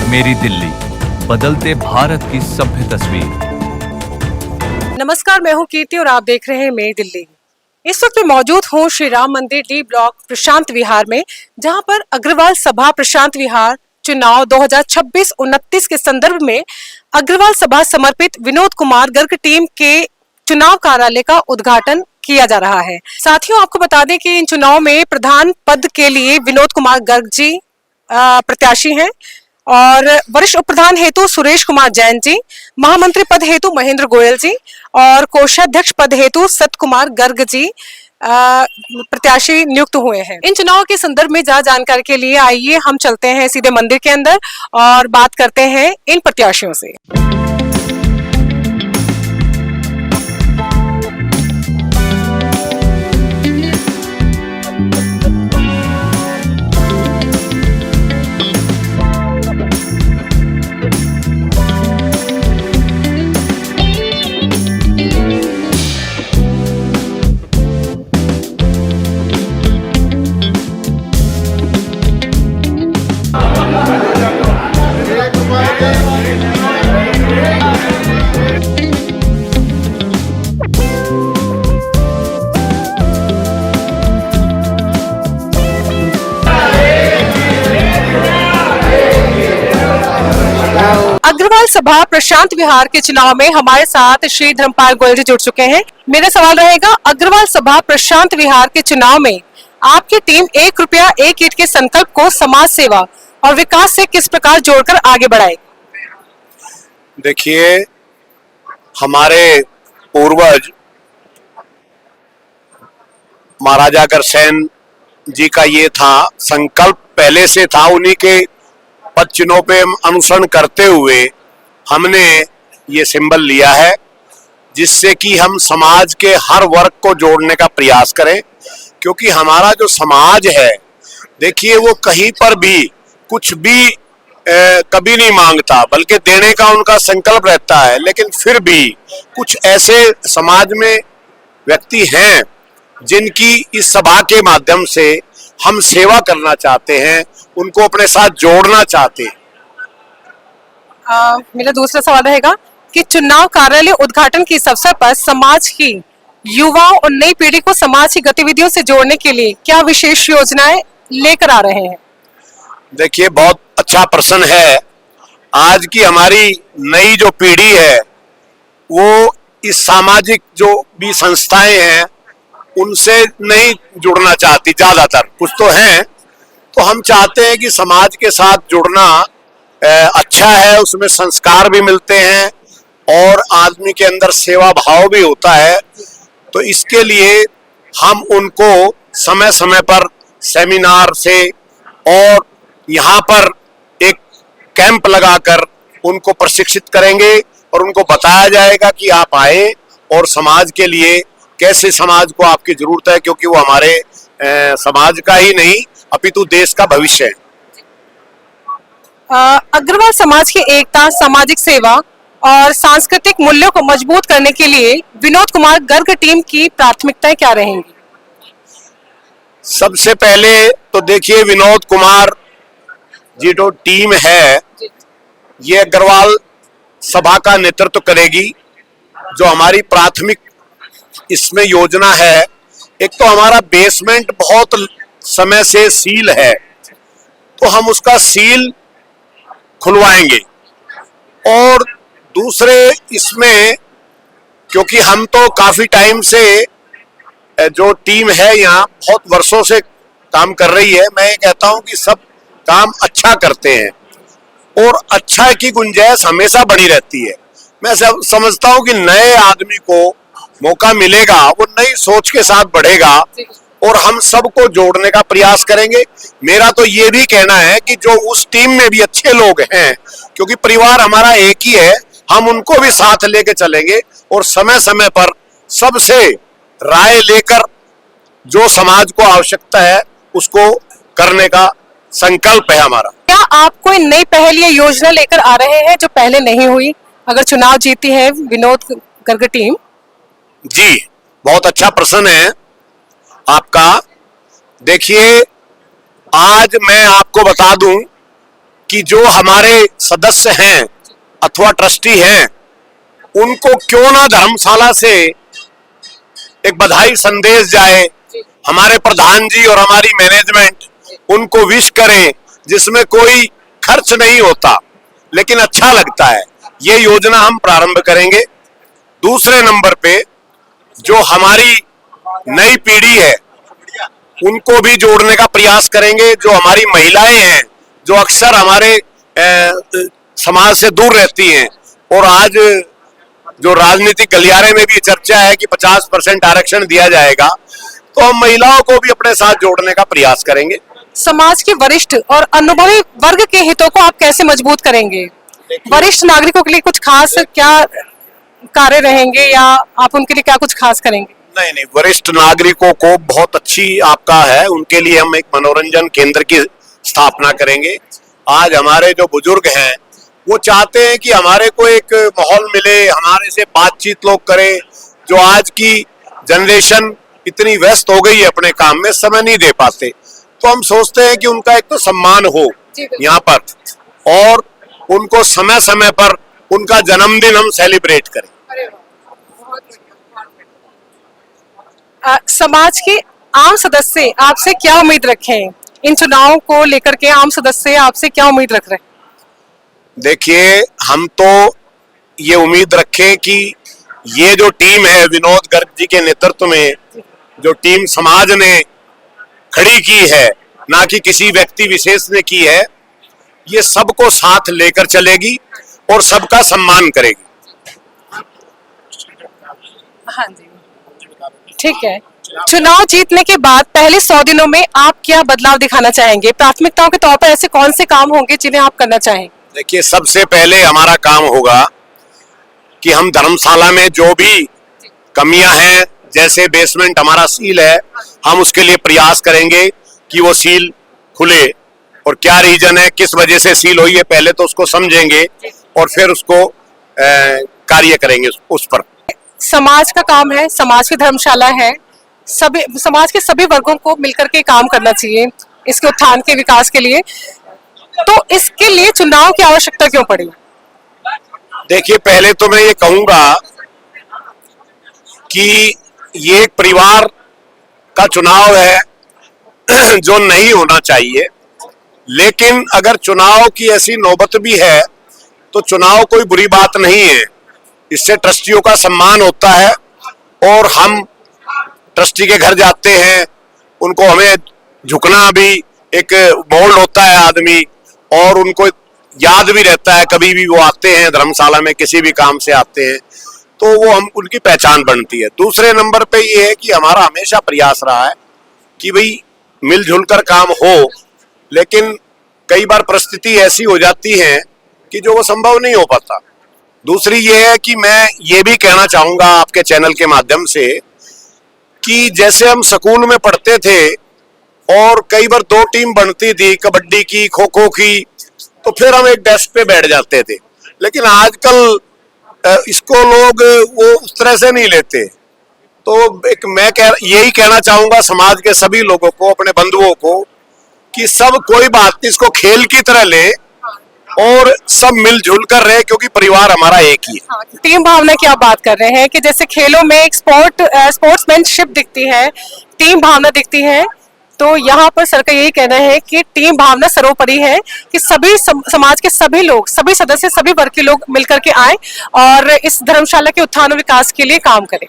मेरी दिल्ली, बदलते भारत की सभ्य तस्वीर। नमस्कार, मैं हूं कीर्ति और आप देख रहे हैं मेरी दिल्ली। इस वक्त मैं मौजूद हूं श्री राम मंदिर डी ब्लॉक प्रशांत विहार में, जहां पर अग्रवाल सभा प्रशांत विहार चुनाव 2026-29 के संदर्भ में अग्रवाल सभा समर्पित विनोद कुमार गर्ग टीम के चुनाव कार्यालय का उद्घाटन किया जा रहा है। साथियों, आपको बता दें कि इन चुनाव में प्रधान पद के लिए विनोद कुमार गर्ग जी प्रत्याशी हैं और वरिष्ठ उप प्रधान हेतु सुरेश कुमार जैन जी, महामंत्री पद हेतु महेंद्र गोयल जी और कोषाध्यक्ष पद हेतु सत कुमार गर्ग जी प्रत्याशी नियुक्त हुए हैं। इन चुनाव के संदर्भ में ज्यादा जानकारी के लिए आइए हम चलते हैं सीधे मंदिर के अंदर और बात करते हैं इन प्रत्याशियों से। अग्रवाल सभा प्रशांत विहार के चुनाव में हमारे साथ श्री धर्मपाल गोयल जी जुड़ चुके हैं। मेरा सवाल रहेगा, अग्रवाल सभा प्रशांत विहार के चुनाव में आपकी टीम 1 रुपया 1 ईंट के संकल्प को समाज सेवा और विकास से किस प्रकार जोड़कर आगे बढ़ाएगी? देखिए, हमारे पूर्वज महाराजा अग्रसेन जी का ये था संकल्प, पहले से था, उन्हीं के पद चिन्हों पे अनुसरण करते हुए हमने ये सिंबल लिया है, जिससे कि हम समाज के हर वर्ग को जोड़ने का प्रयास करें। क्योंकि हमारा जो समाज है, देखिए, वो कहीं पर भी कुछ भी कभी नहीं मांगता, बल्कि देने का उनका संकल्प रहता है। लेकिन फिर भी कुछ ऐसे समाज में व्यक्ति हैं जिनकी इस सभा के माध्यम से हम सेवा करना चाहते हैं, उनको अपने साथ जोड़ना चाहते हैं। मेरा दूसरा सवाल रहेगा कि चुनाव कार्यालय उद्घाटन के इस अवसर पर समाज की युवाओं और नई पीढ़ी को समाज की गतिविधियों से जोड़ने के लिए क्या विशेष योजनाएं लेकर आ रहे हैं? देखिए, बहुत अच्छा प्रश्न है। आज की हमारी नई जो पीढ़ी है वो इस सामाजिक जो भी संस्थाएं हैं उनसे नहीं जुड़ना चाहती, ज्यादातर, कुछ तो हैं। तो हम चाहते हैं कि समाज के साथ जुड़ना अच्छा है, उसमें संस्कार भी मिलते हैं और आदमी के अंदर सेवा भाव भी होता है। तो इसके लिए हम उनको समय समय पर सेमिनार से और यहाँ पर एक कैंप लगाकर उनको प्रशिक्षित करेंगे और उनको बताया जाएगा कि आप आए और समाज के लिए कैसे समाज को आपकी जरूरत है, क्योंकि वो हमारे समाज का ही नहीं अपितु देश का भविष्य है। अग्रवाल समाज की एकता, सामाजिक सेवा और सांस्कृतिक मूल्यों को मजबूत करने के लिए विनोद कुमार गर्ग टीम की प्राथमिकताएं क्या रहेंगी? सबसे पहले तो देखिए, विनोद कुमार जी जो टीम है ये अग्रवाल सभा का नेतृत्व करेगी। जो हमारी प्राथमिक इसमें योजना है, एक तो हमारा बेसमेंट बहुत समय से सील है, तो हम उसका सील खुलवाएंगे। और दूसरे इसमें, क्योंकि हम तो काफी टाइम से जो टीम है यहाँ बहुत वर्षों से काम कर रही है, मैं ये कहता हूँ कि सब काम अच्छा करते हैं और अच्छा की गुंजाइश हमेशा बनी रहती है। मैं समझता हूँ कि नए आदमी को मौका मिलेगा, वो नई सोच के साथ बढ़ेगा और हम सबको जोड़ने का प्रयास करेंगे। मेरा तो ये भी कहना है कि जो उस टीम में भी अच्छे लोग हैं, क्योंकि परिवार हमारा एक ही है, हम उनको भी साथ लेके चलेंगे और समय समय पर सबसे राय लेकर जो समाज को आवश्यकता है उसको करने का संकल्प है हमारा। क्या आप कोई नई पहल या योजना लेकर आ रहे हैं जो पहले नहीं हुई, अगर चुनाव जीती है विनोद गर्ग टीम? जी, बहुत अच्छा प्रश्न है आपका। देखिए, आज मैं आपको बता दूं कि जो हमारे सदस्य हैं अथवा ट्रस्टी हैं, उनको क्यों ना धर्मशाला से एक बधाई संदेश जाए, हमारे प्रधान जी और हमारी मैनेजमेंट उनको विश करें, जिसमें कोई खर्च नहीं होता लेकिन अच्छा लगता है। ये योजना हम प्रारंभ करेंगे। दूसरे नंबर पे जो हमारी नई पीढ़ी है उनको भी जोड़ने का प्रयास करेंगे। जो हमारी महिलाएं हैं जो अक्सर हमारे समाज से दूर रहती हैं, और आज जो राजनीतिक गलियारे में भी चर्चा है कि 50% आरक्षण दिया जाएगा, तो हम महिलाओं को भी अपने साथ जोड़ने का प्रयास करेंगे। समाज के वरिष्ठ और अनुभवी वर्ग के हितों को आप कैसे मजबूत करेंगे? वरिष्ठ नागरिकों के लिए कुछ खास क्या कार्य रहेंगे या आप उनके लिए क्या कुछ खास करेंगे? नहीं, वरिष्ठ नागरिकों को बहुत अच्छी आपका है, उनके लिए हम एक मनोरंजन केंद्र की स्थापना करेंगे। आज हमारे जो बुजुर्ग हैं वो चाहते हैं कि हमारे को एक माहौल मिले, हमारे से बातचीत लोग करें। जो आज की जनरेशन इतनी व्यस्त हो गई है अपने काम में, समय नहीं दे पाते, तो हम सोचते हैं कि उनका एक तो सम्मान हो यहाँ पर, और उनको समय समय पर उनका जन्मदिन हम सेलिब्रेट करें। समाज के आम सदस्य आपसे क्या उम्मीद रखें? इन चुनावों को लेकर के आम सदस्य आपसे क्या उम्मीद रख रहे हैं? देखिए, हम तो ये उम्मीद रखें कि ये जो टीम है विनोद गर्ग जी के नेतृत्व में, जो टीम समाज ने खड़ी की है, ना कि किसी व्यक्ति विशेष ने की है, ये सबको साथ लेकर चलेगी और सबका सम्मान करेगी। हाँ जी, ठीक है। चुनाव जीतने के बाद पहले 100 दिनों में आप क्या बदलाव दिखाना चाहेंगे? प्राथमिकताओं के तौर पर ऐसे कौन से काम होंगे जिन्हें आप करना चाहेंगे? देखिए, सबसे पहले हमारा काम होगा कि हम धर्मशाला में जो भी कमियां हैं, जैसे बेसमेंट हमारा सील है, हम उसके लिए प्रयास करेंगे कि वो सील खुले, और क्या रीजन है, किस वजह से सील हुई है, पहले तो उसको समझेंगे और फिर उसको कार्य करेंगे उस पर। समाज का काम है, समाज की धर्मशाला है, सभी समाज के सभी वर्गों को मिलकर के काम करना चाहिए इसके उत्थान के विकास के लिए। तो इसके लिए चुनाव की आवश्यकता क्यों पड़ी? देखिए, पहले तो मैं ये कहूंगा कि ये एक परिवार का चुनाव है जो नहीं होना चाहिए, लेकिन अगर चुनाव की ऐसी नौबत भी है तो चुनाव कोई बुरी बात नहीं है। इससे ट्रस्टियों का सम्मान होता है, और हम ट्रस्टी के घर जाते हैं, उनको हमें झुकना भी एक बोल्ड होता है आदमी, और उनको याद भी रहता है, कभी भी वो आते हैं धर्मशाला में, किसी भी काम से आते हैं, तो वो हम उनकी पहचान बनती है। दूसरे नंबर पे ये है कि हमारा हमेशा प्रयास रहा है कि भाई मिलजुल कर काम हो, लेकिन कई बार परिस्थिति ऐसी हो जाती है कि जो वो संभव नहीं हो पाता। दूसरी ये है कि मैं ये भी कहना चाहूंगा आपके चैनल के माध्यम से कि जैसे हम स्कूल में पढ़ते थे और कई बार 2 टीम बनती थी, कबड्डी की, खो खो की, तो फिर हम एक डेस्क पे बैठ जाते थे, लेकिन आजकल इसको लोग वो उस तरह से नहीं लेते। तो एक मैं यही कहना चाहूंगा समाज के सभी लोगों को, अपने बंधुओं को, कि सब कोई बात नहीं, इसको खेल की तरह ले और सब मिलजुल कर रहे, क्योंकि परिवार हमारा एक ही है। टीम भावना की आप बात कर रहे हैं कि जैसे खेलों में एक स्पोर्ट्समैनशिप दिखती है, टीम भावना दिखती है, तो यहाँ पर सर का यही कहना है कि टीम भावना सर्वोपरि है कि सभी समाज के सभी लोग, सभी सदस्य, सभी वर्ग के लोग मिलकर के आए और इस धर्मशाला के उत्थान और विकास के लिए काम करें।